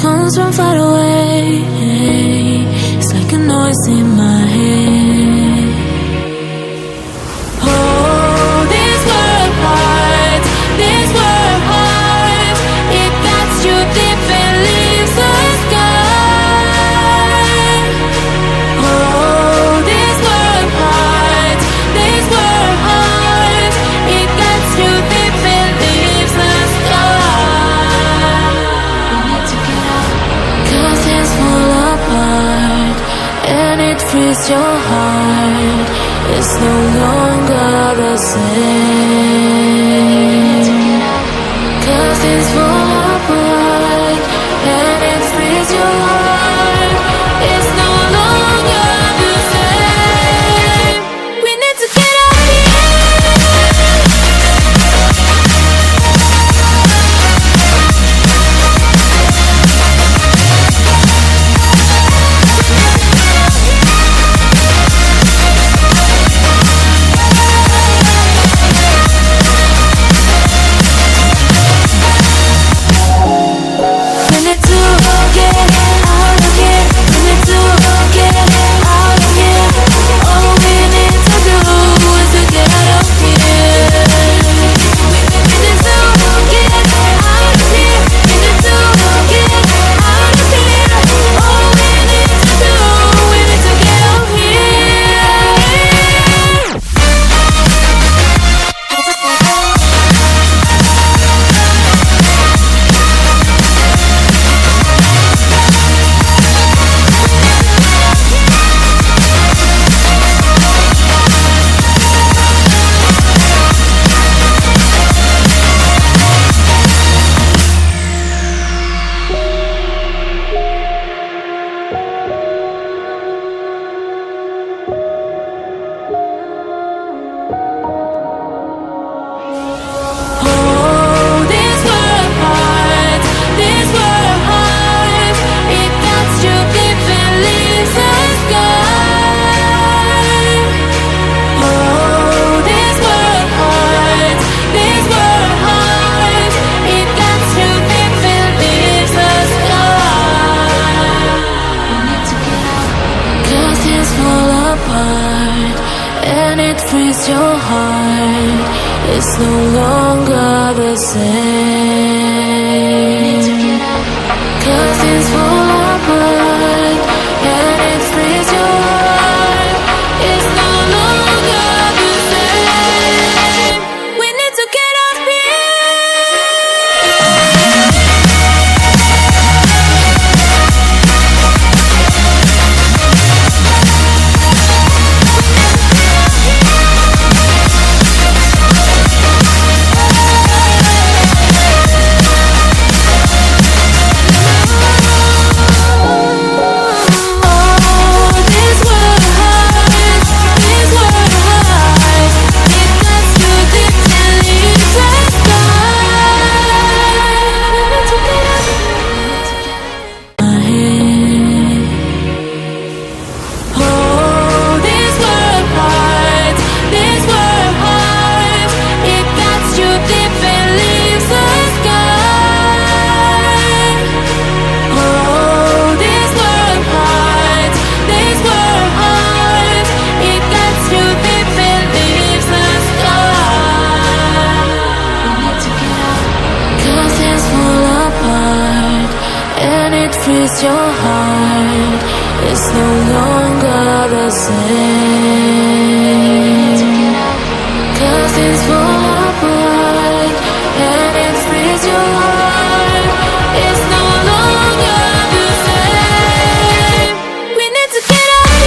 comes from far away. It's like a noise in my head. Oh, this world heart, this world heart, it cuts you deep and leaves the sky. Oh, this world heart, it cuts you deep and leaves the sky. We need to get out, 'cause things fall apart and it frees your heart. It's no longer the same. 'Cause things fall apart and it frees your heart. It's no longer the same. We need to get out of frees your heart. It's no longer the same. 'Cause things fall apart and it frees your heart. It's no longer the same. We need to get up frees your heart. It's no longer the same. 'Cause things fall apart and it frees your heart. It's no longer the same. We need to get out of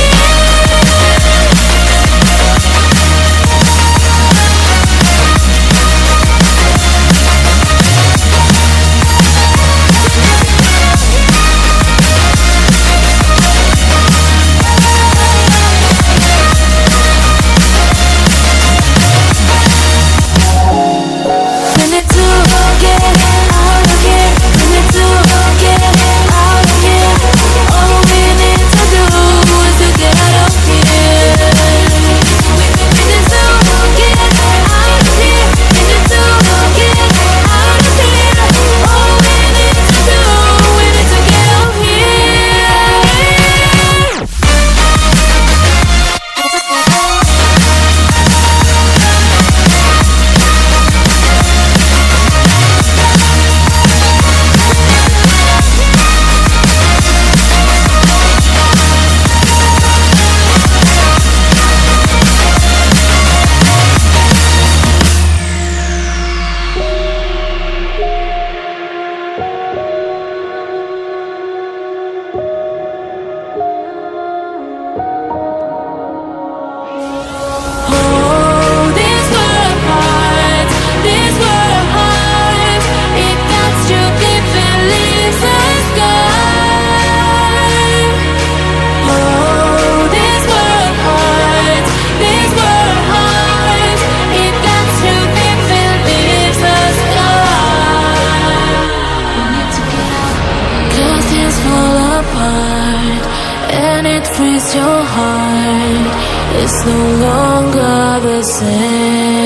frees your heart. It's no longer the same.